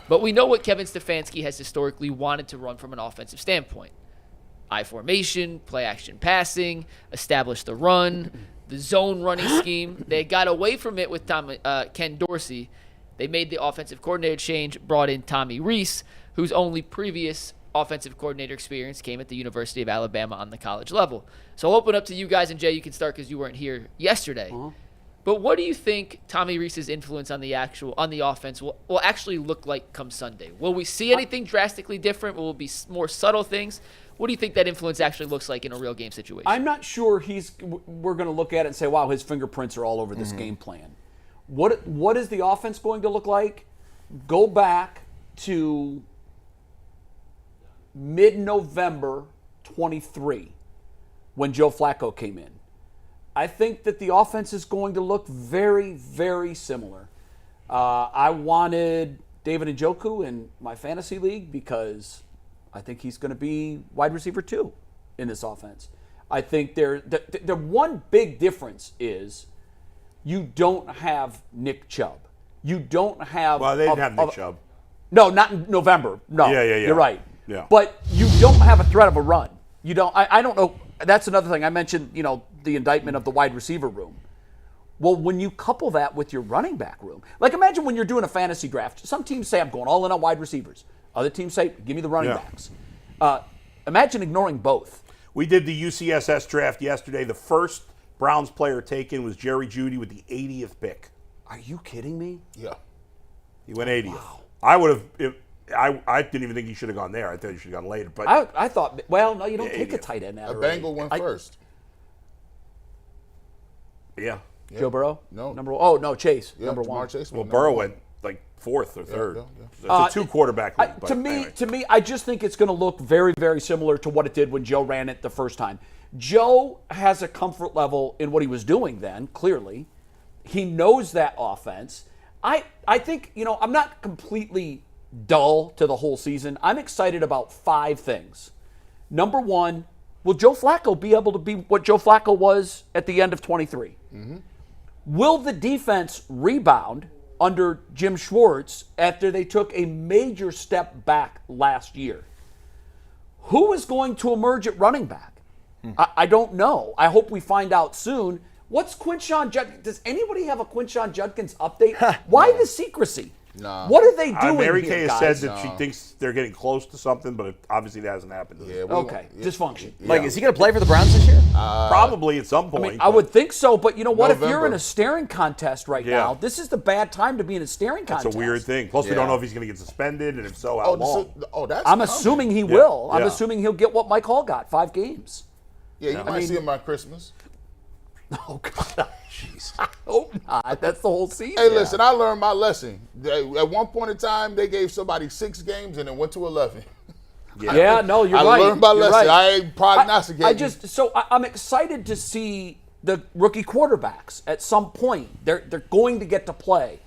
But we know what Kevin Stefanski has historically wanted to run from an offensive standpoint. I formation, play action passing, establish the run, the zone running scheme. They got away from it with Ken Dorsey. They made the offensive coordinator change, brought in Tommy Rees, whose only previous offensive coordinator experience came at the University of Alabama on the college level. So I'll open up to you guys, and Jay, you can start because you weren't here yesterday. But what do you think Tommy Rees's influence on the offense will actually look like come Sunday? Will we see anything drastically different? Will it be more subtle things? What do you think that influence actually looks like in a real game situation? I'm not sure we're going to look at it and say, wow, his fingerprints are all over this game plan. What is the offense going to look like? Go back to mid-November 23 when Joe Flacco came in. I think that the offense is going to look very, very similar. I wanted David Njoku in my fantasy league because I think he's going to be wide receiver 2 in this offense. I think the one big difference is you don't have Nick Chubb. You don't have... Well, they didn't have Nick Chubb. No, not in November. No, Yeah. You're right. Yeah. But you don't have a threat of a run. You don't. I don't know. That's another thing. I mentioned, the indictment of the wide receiver room. Well, when you couple that with your running back room, like imagine when you're doing a fantasy draft, some teams say I'm going all in on wide receivers. Other teams say, give me the running backs. Imagine ignoring both. We did the UCSS draft yesterday. The first Browns player taken was Jerry Jeudy with the 80th pick. Are you kidding me? Yeah. He went 80th. Wow. I would have. I didn't even think he should have gone there. I thought he should have gone later. But I thought, well, no, you don't take a tight end that A early. Bengal went first. yeah. Joe Burrow? No. No, Chase. Yeah, number Jamar 1. Chase Well, went Burrow number went like 4th or 3rd. yeah. It's a 2-quarterback league. But anyway. To me, I just think it's going to look very, very similar to what it did when Joe ran it the first time. Joe has a comfort level in what he was doing then, clearly. He knows that offense. I think, I'm not completely dull to the whole season. I'm excited about 5 things. Number 1, will Joe Flacco be able to be what Joe Flacco was at the end of 23? Will the defense rebound under Jim Schwartz after they took a major step back last year? Who is going to emerge at running back? I don't know. I hope we find out soon. What's Quinshon Judkins? Does anybody have a Quinshon Judkins update? Why the secrecy? Nah. What are they doing Mary here, Kay has guys? said that she thinks they're getting close to something, but obviously that hasn't happened. Yeah, Okay, dysfunction. Like, is he going to play for the Browns this year? Probably at some point. I would think so, but you know what? If you're November. in a staring contest right now, this is the bad time to be in a staring contest. It's a weird thing. Plus, we don't know if he's going to get suspended, and if so, how long. That's I'm coming. assuming he will. I'm Yeah. assuming he'll get what Mike Hall got, 5 games. Yeah, you might see him by Christmas. Oh, God. Jeez. I hope not. That's the whole season. Hey, listen, I learned my lesson. At one point in time, they gave somebody 6 games and it went to 11. Yeah, no, you're right. I learned my You're lesson. right. I ain't prognosticating. I'm excited to see the rookie quarterbacks at some point. They're going to get to play.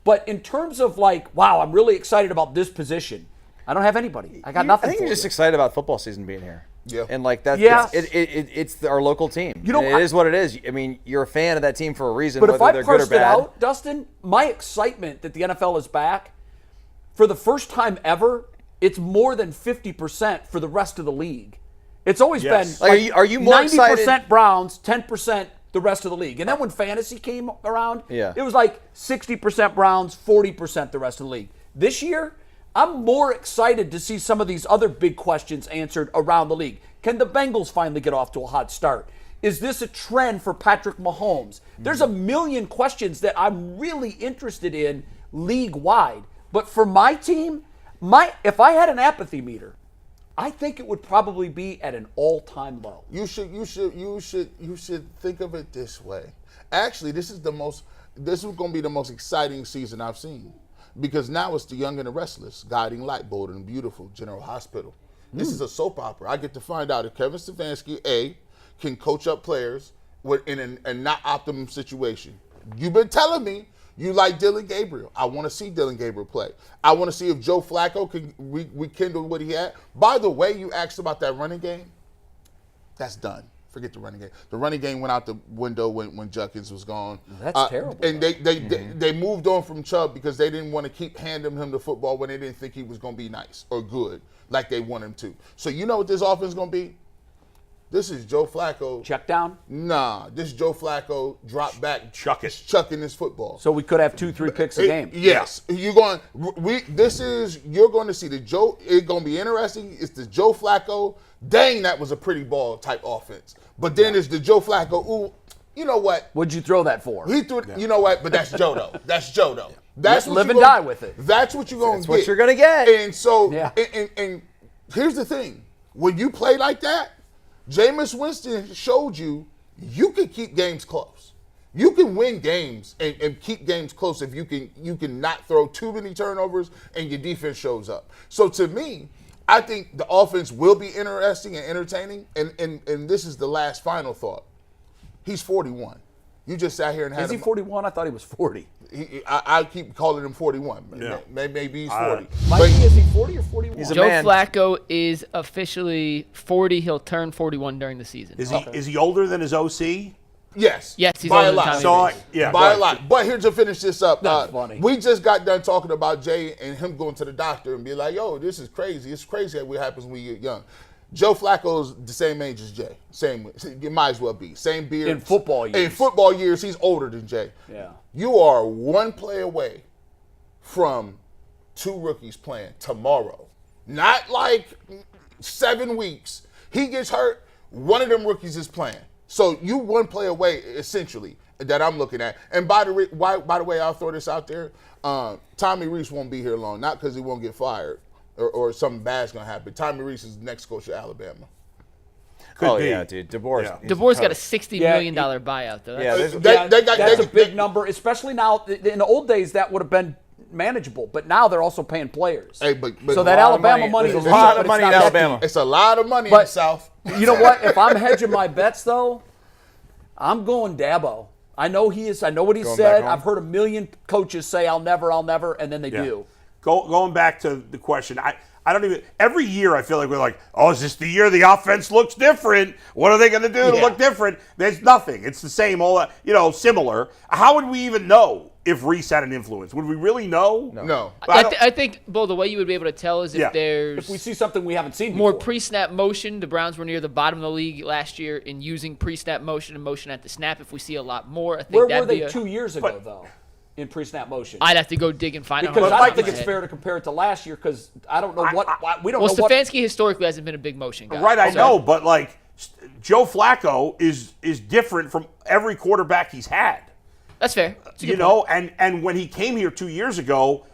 But in terms of wow, I'm really excited about this position. I don't have anybody. I got nothing. I think for you're just you. excited about football season being here. Yeah. And that's Yeah. it's our local team. I- It is what it is. I mean, you're a fan of that team for a reason, But whether if I they're good or parsed it bad. out, Dustin, my excitement that the NFL is back, for the first time ever, it's more than 50% for the rest of the league. It's always Yes. been Are you more 90% excited? Browns, 10% the rest of the league. And then when fantasy came around, Yeah. it was 60% Browns, 40% the rest of the league. This year, I'm more excited to see some of these other big questions answered around the league. Can the Bengals finally get off to a hot start? Is this a trend for Patrick Mahomes? There's a million questions that I'm really interested in league-wide. But for my team, if I had an apathy meter, I think it would probably be at an all-time low. You should think of it this way. Actually, this is going to be the most exciting season I've seen. Because now it's the young and the restless, guiding light, bold and beautiful, General Hospital. This is a soap opera. I get to find out if Kevin Stefanski, can coach up players in a not optimum situation. You've been telling me you like Dillon Gabriel. I want to see Dillon Gabriel play. I want to see if Joe Flacco can rekindle what he had. By the way, you asked about that running game. That's done. Forget the running game. The running game went out the window when Judkins was gone. That's terrible. And they moved on from Chubb because they didn't want to keep handing him the football when they didn't think he was going to be nice or good like they want him to. So you know what this offense is going to be? This is Joe Flacco. Check down. Nah, this is Joe Flacco drop back, chucking this football. So we could have 2-3 picks a game. Yes, you're going to see the Joe. It's going to be interesting. It's the Joe Flacco. Dang, that was a pretty ball type offense. But then it's the Joe Flacco. Ooh, you know what? What'd you throw that for? He threw it. You know what? But that's Joe though. That's Joe though. That's what live you and gonna, die with it. That's what you're going to get. That's what you're going to get. And so, Yeah. and here's the thing: when you play like that, Jameis Winston showed you can keep games close. You can win games and keep games close if you can not throw too many turnovers and your defense shows up. So to me, I think the offense will be interesting and entertaining. And this is the last final thought. He's 41. You just sat here and had Is he him. 41? I thought he was 40. I keep calling him 41. Yeah. Maybe he's 40. Mikey, is he 40 or 41? He's a Joe man. Flacco is officially 40. He'll turn 41 during the season. Is he older than his OC? Yes. Yes, he's by older a than lot. Tommy So Rees. yeah, By right. a lot. But here to finish this up, That's funny. we just got done talking about Jay and him going to the doctor and be like, yo, this is crazy. It's crazy what happens when you get young. Joe Flacco's the same age as Jay. It might as well be. Same beard. In football years. In football years, he's older than Jay. Yeah. You are one play away from 2 rookies playing tomorrow. Not like 7 weeks. He gets hurt, one of them rookies is playing. So you one play away, essentially, that I'm looking at. And by the way, I'll throw this out there. Tommy Rees won't be here long, not because he won't get fired or something bad's going to happen. Tommy Rees is the next coach of Alabama. Could be. Yeah, dude. DeBoer's. Yeah. DeBour's got a $60 Yeah, million buyout, though. Yeah, That's- there's- That's a big number, especially now. In the old days, that would have been manageable, but now they're also paying players. Hey, but So that Alabama money There's is a lot but of it's money not in that Alabama. deep. It's a lot of money in But- the South. You know what? If I'm hedging my bets, though, I'm going Dabo. I know he is. I know what he Going said. back home? I've heard a million coaches say, I'll never, and then they Yeah. do. Going back to the question, I don't even. Every year I feel like we're like, oh, is this the year the offense looks different? What are they going to do to look different? There's nothing. It's the same, all similar. How would we even know if Reese had an influence? Would we really know? No. I think, Bo, the way you would be able to tell is if Yeah. there's If we see something we haven't seen more before. pre-snap motion. The Browns were near the bottom of the league last year in using pre-snap motion and motion at the snap. If we see a lot more, I think Where were that'd they be 2 years ago, though, in pre-snap motion? I'd have to go dig and find it. Because off the I top don't of think my it's head. fair to compare it to last year because I don't know what we don't Well, know what. Stefanski historically hasn't been a big motion guy. Right, I So- know, but like Joe Flacco is different from every quarterback he's had. That's fair. That's a good You know, and when he came here 2 years ago,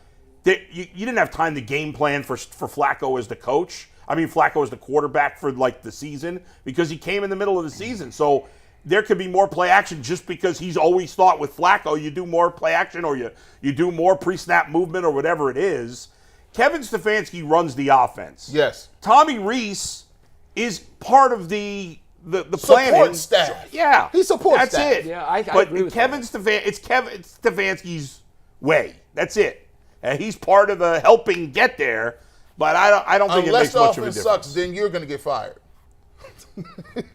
you didn't have time to game plan for Flacco as the coach. I mean, Flacco as the quarterback for like the season because he came in the middle of the season. So there could be more play action just because he's always thought with Flacco you do more play action or you do more pre-snap movement or whatever it is. Kevin Stefanski runs the offense. Yes. Tommy Rees is part of the planning. Support staff. Yeah. He supports That's staff. it. Yeah, I but agree with Kevin it's Kevin Stefanski's way. That's it. And he's part of the helping get there, but I don't think it Unless makes the much of a offense difference. sucks, then you're going to get fired.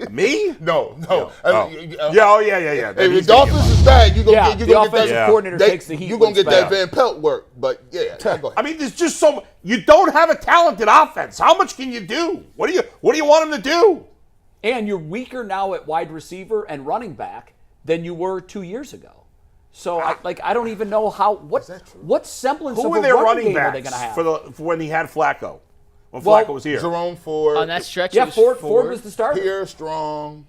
Me? No. Yeah, yeah. Then If he's the gonna get offense is bad, you're Yeah, going to the get offensive that. coordinator takes the heat. You're going to when get it's that bad. Van Pelt work. But yeah, go ahead. I mean, there's just so you don't have a talented offense. How much can you do? What do you want him to do? And you're weaker now at wide receiver and running back than you were 2 years ago. So I don't even know what semblance Who of were a their running running game are they backs going to have? for when he had Flacco? When Well, Flacco was here? Jerome Ford. On that stretch, yeah, it was Ford was the starter. Pierre Strong.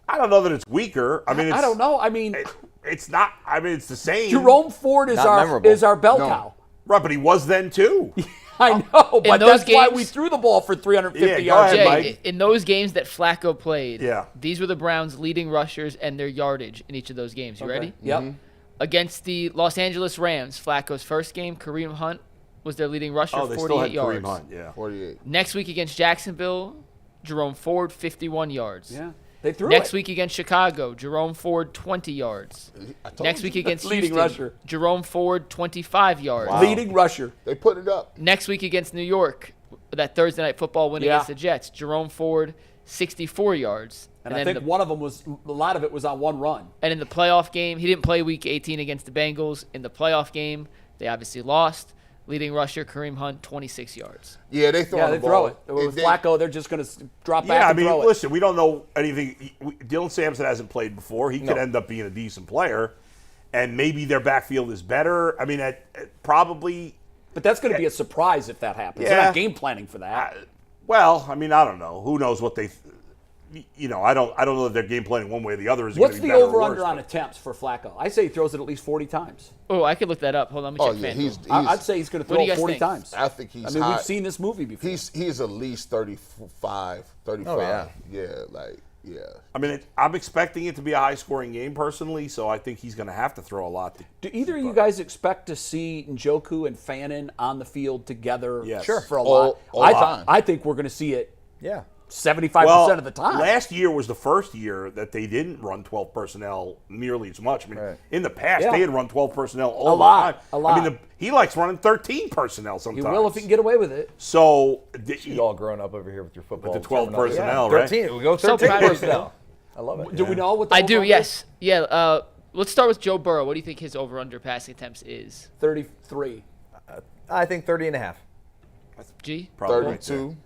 I don't know that it's weaker. I mean, I don't know. I mean, It's not. I mean, it's the same. Jerome Ford is Not our memorable. bell No. cow. Right, but he was then too. I know, but those that's why games- we threw the ball for 350 Yeah, go yards. ahead, Jay, Mike. in those games that Flacco played, Yeah. these were the Browns' leading rushers and their yardage in each of those games. You ready? Yep. Against the Los Angeles Rams, Flacco's first game, Kareem Hunt was their leading rusher, Oh, they 48 still had yards. Kareem Hunt. Yeah. 48. Next week against Jacksonville, Jerome Ford, 51 yards. Yeah. They threw Next it. week against Chicago, Jerome Ford, 20 yards. I told Next you. week against Leading Houston, rusher. Jerome Ford, 25 yards. Leading rusher. They put it up. Next week against New York, that Thursday night football win Yeah. against the Jets, Jerome Ford, 64 yards. And And I then think one of them was, a lot of it was on one run. And in the playoff game, he didn't play Week 18 against the Bengals. In the playoff game, they obviously lost. Leading rusher Kareem Hunt, 26 yards. Yeah, they throw Yeah, the they ball. throw it. With Flacco, they're just going to drop back Yeah, I and mean, throw it. listen, we don't know anything. Dillon Sampson hasn't played before. He could end up being a decent player, and maybe their backfield is better. I mean, probably. But that's going to be a surprise if that happens. Yeah. They're not game planning for that. Well, I mean, I don't know. Who knows what they. I don't know if they're game planning one way or the other. Is it What's gonna be the better or over-under worse, on but- attempts for Flacco? I say he throws it at least 40 times. Oh, I could look that up. Hold on, let me check FanDuel. I'd say he's going to What do throw you it guys 40 think? times. I think he's I mean, high. we've seen this movie before. He's at least 35. Oh, yeah. Yeah. I mean, I'm expecting it to be a high-scoring game personally, so I think he's going to have to throw a lot. Do either of you guys expect to see Njoku and Fannin on the field together Yes. Sure. for a All lot? time. I think we're going to see it Yeah. 75% of the time. Last year was the first year that they didn't run 12 personnel nearly as much. I mean, Right. in the past, Yeah. they had run 12 personnel all A the lot, time. a lot. I mean, he likes running 13 personnel He sometimes. will if he can get away with it. So, You all grown up over here with your football. With the 12 terminology. personnel, Yeah. right? 13. We go So 13 proud of you. personnel. I love it. Do we know what the I do, over-under is? yes. Yeah, let's start with Joe Burrow. What do you think his over-under passing attempts is? 33. I think 30.5. G? probably 32.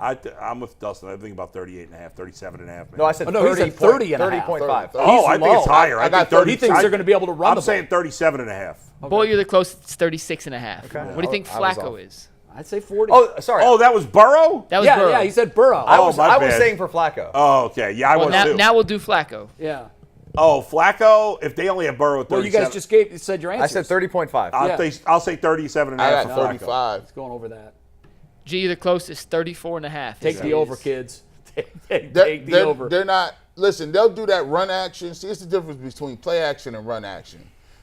I'm with Dustin. I think about 38.5, 37.5. No, I said Oh, no, he 30. said 30 and a half. 30.5. Oh, I think it's low. higher. I I, got think 30. He thinks they're going to be able to run I'm the saying ball. 37.5. Boy, you're the closest. It's 36.5. Okay. What do you think I was Flacco off. is? I'd say 40. Oh, sorry. Oh, that was Burrow? That was yeah, Burrow. yeah, he said Burrow. I Oh, was my bad. saying for Flacco. Oh, okay. Yeah, I Well, was too. now we'll do Flacco. yeah. Oh, Flacco, if they only have Burrow at Well, 37. you guys just said your I answers. said 30.5. I'll say 37.5 I for got Flacco. 35. It's going over that. G, you're the closest. 34.5. Take is the his. over, kids. Take the over. They're not. Listen, they'll do that run action. See, it's the difference between play action and run action.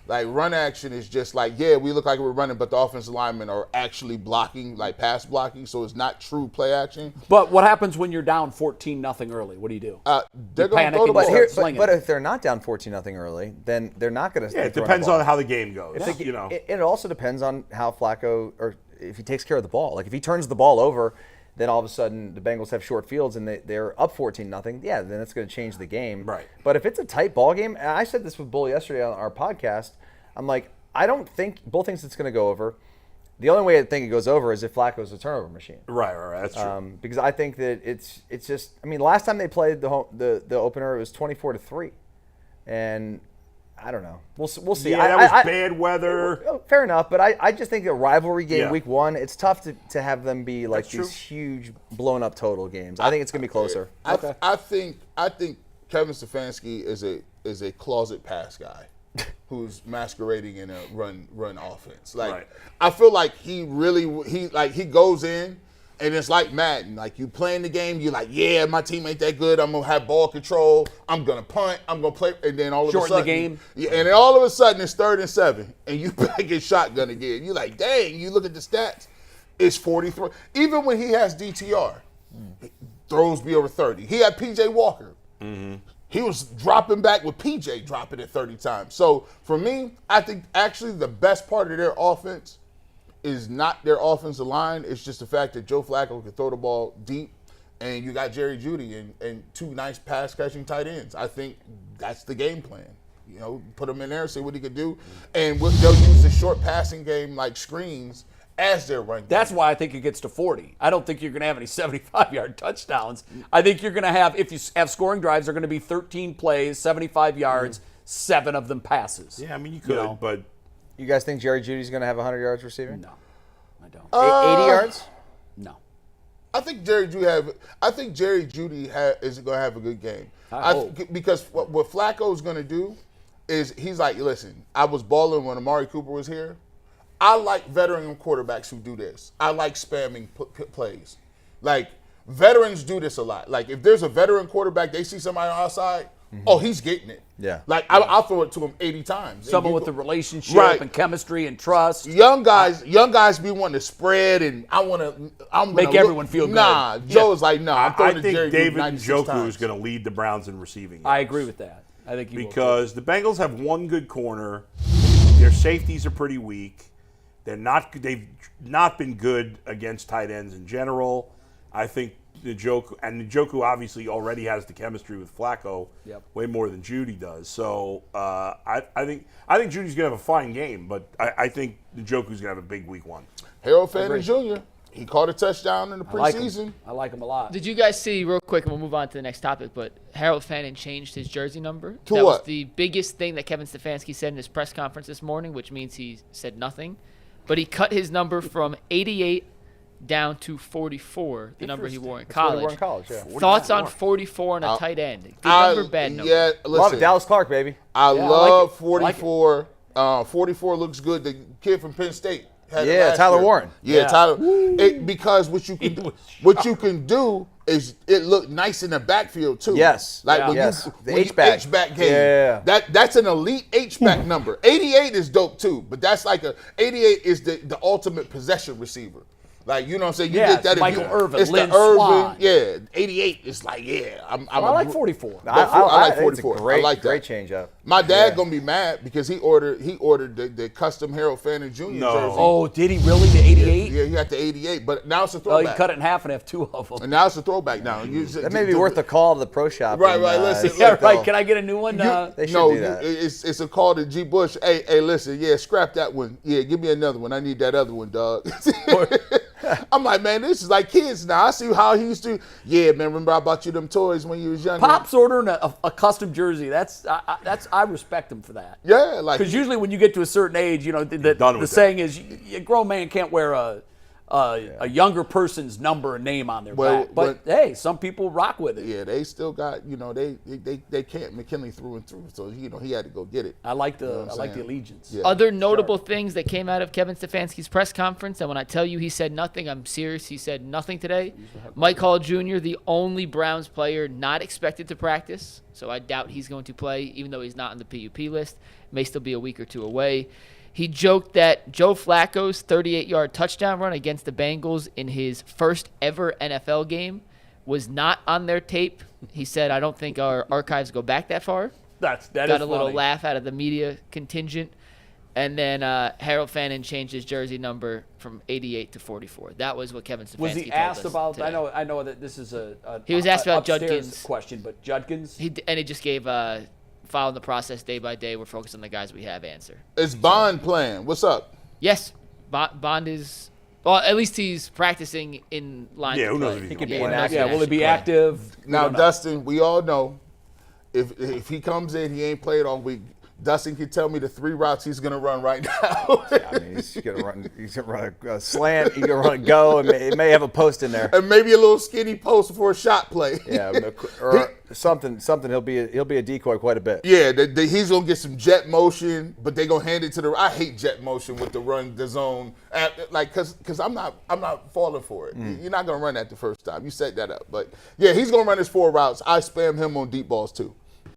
Like run action is just like, yeah, we look like we're running, but the offensive linemen are actually blocking, like pass blocking, so it's not true play action. But what happens when you're down 14-0 early? What do you do? They're going to panic throw the and ball. But, start here, slinging. but if they're not down 14-0 early, then they're not going to. Yeah, it depends on how the game goes. If they- You know. It also depends on how Flacco, or if he takes care of the ball. Like if he turns the ball over, then all of a sudden the Bengals have short fields and they're up 14-0. Yeah, then it's going to change the game. Right. But if it's a tight ball game, and I said this with Bull yesterday on our podcast, I'm like, I don't think Bull thinks it's going to go over. The only way I think it goes over is if Flacco's a turnover machine. Right. That's true. Because I think that it's just. I mean, last time they played the opener, it was 24-3, and I don't know. We'll see. Yeah, that was bad weather. Fair enough, but I just think a rivalry game Yeah. week one, it's tough to have them be like That's these true. huge blown up total games. I think it's gonna be closer. I think Kevin Stefanski is a closet pass guy who's masquerading in a run offense. Like Right. I feel like he goes in and it's like Madden. Like you playing the game, you're like, yeah, my team ain't that good. I'm gonna have ball control. I'm gonna punt. I'm gonna play, and then all of Shorten a the sudden, game. Yeah, and then all of a sudden it's 3rd and 7, and you back in shotgun again. You're like, dang. You look at the stats, it's 43. Even when he has DTR, throws be over 30. He had PJ Walker. He was dropping back with PJ dropping it 30 times. So for me, I think actually the best part of their offense is not their offensive line. It's just the fact that Joe Flacco can throw the ball deep, and you got Jerry Jeudy and two nice pass catching tight ends. I think that's the game plan. You know, put him in there, see what he can do, and they'll use the short passing game like screens as their run game. That's why I think it gets to 40. I don't think you're going to have any 75-yard touchdowns. I think you're going to have, if you have scoring drives, they're going to be 13 plays, 75 yards, 7 of them passes. Yeah, I mean you could, but You guys think Jerry Judy's gonna have 100 yards receiving? No, I don't. 80 yards? No. I think Jerry Jeudy is going to have a good game. I hope. Because what Flacco's going to do is he's like, listen, I was balling when Amari Cooper was here. I like veteran quarterbacks who do this. I like spamming plays. Like, veterans do this a lot. Like, if there's a veteran quarterback, they see somebody on the outside, oh, he's getting it. Yeah. Like, I'll throw it to him 80 times. Someone with the relationship Right. and chemistry and trust. Young guys be wanting to spread, and I'm Make everyone feel good. Nah, Joe's like, nah. I'm I throwing to think Jerry David 96 Njoku times. is going to lead the Browns in receiving. I yards. agree with that. I think he will. Because the Bengals have one good corner. Their safeties are pretty weak. They've not been good against tight ends in general. I think Njoku obviously already has the chemistry with Flacco, way more than Judy does. So I think Judy's gonna have a fine game, but I think Njoku's gonna have a big week 1. Harold Fanning Jr. He caught a touchdown in the preseason. I like him a lot. Did you guys see, real quick, and we'll move on to the next topic, but Harold Fanning changed his jersey number? To that what? was the biggest thing that Kevin Stefanski said in his press conference this morning, which means he said nothing. But he cut his number from 88 down to 44, the number he wore in That's what he college. wore in college, yeah. Thoughts on 44 on a tight end? Good number, bad number? Yeah, Love listen. it. Dallas Clark, baby. I Yeah, I love like it. 44. 44 looks good. The kid from Penn State. Had it Yeah, last Tyler year. Warren. Yeah, Tyler. Because what you can do is it look nice in the backfield too. Yes. Like Yeah. when Yes. you The when you H-back. H-back game. Yeah. That's an elite H-back number. 88 is dope too, but that's like 88 is the ultimate possession receiver. Like, you know what I'm saying? You Yeah, get that it's if Michael you, Irvin, it's Lynn the Irvin. Swann. Yeah. 88 is like, yeah. I like 44. I like think it's a 44. Great, I like that. great change up. My dad gonna be mad because he ordered the custom Harold Fanning Jr. jersey. Oh, did he really? The 88? Yeah, he got the 88, but now it's a Oh, he throwback. cut it in half and have 2 of them. And now it's a throwback now. That may be worth a call to the pro shop. Right, and, right, listen, see Yeah, if they'll- right. Can I get a new one? They should no, do that. it's a call to G. Bush. Hey, listen, yeah, scrap that one. Yeah, give me another one. I need that other one, dog. I'm like, man, this is like kids now. I see how he used to. Yeah, man, remember I bought you them toys when you was younger? Pop's ordering a custom jersey. I respect him for that. Yeah, like Because usually when you get to a certain age, you know, the done with saying is a grown man can't wear a younger person's number and name on their Well, back. But hey, some people rock with it. yeah, they still got, you know, they can't McKinley through and through. So, you know, he had to go get it. I like the You know what I'm I like the saying? allegiance. Yeah. Other notable things that came out of Kevin Stefanski's press conference, and when I tell you he said nothing, I'm serious. He said nothing today. Mike Hall Jr., the only Browns player not expected to practice, so I doubt he's going to play, even though he's not on the PUP list. May still be a week or two away. He joked that Joe Flacco's 38-yard touchdown run against the Bengals in his first ever NFL game was not on their tape. He said, I don't think our archives go back that far. That Got is a little funny. laugh out of the media contingent. And then Harold Fanning changed his jersey number from 88 to 44. That was what Kevin Stefanski Was he told asked us about? today. I know that this is a He was asked about upstairs Judkins. question, but Judkins. And he just gave following the process day by day. We're focused on the guys we have answer. It's Bond playing. What's up? Yes, Bond is. Well, at least he's practicing in line. Yeah, to who knows play. if he He can could be play. inactive. Yeah, will he be Play. active? We Now, don't know. Dustin, we all know if he comes in, he ain't played all week. Dustin can tell me the 3 routes he's gonna run right now. I mean, he's gonna run a slant. He's gonna run a go, and it may have a post in there. And maybe a little skinny post for a shot play. Yeah, or something. He'll be a decoy quite a bit. Yeah, he's gonna get some jet motion, but they gonna hand it to the. I hate jet motion with the zone, like because I'm not falling for it. You're not gonna run that the first time. You set that up, but yeah, he's gonna run his 4 routes. I spam him on deep balls too.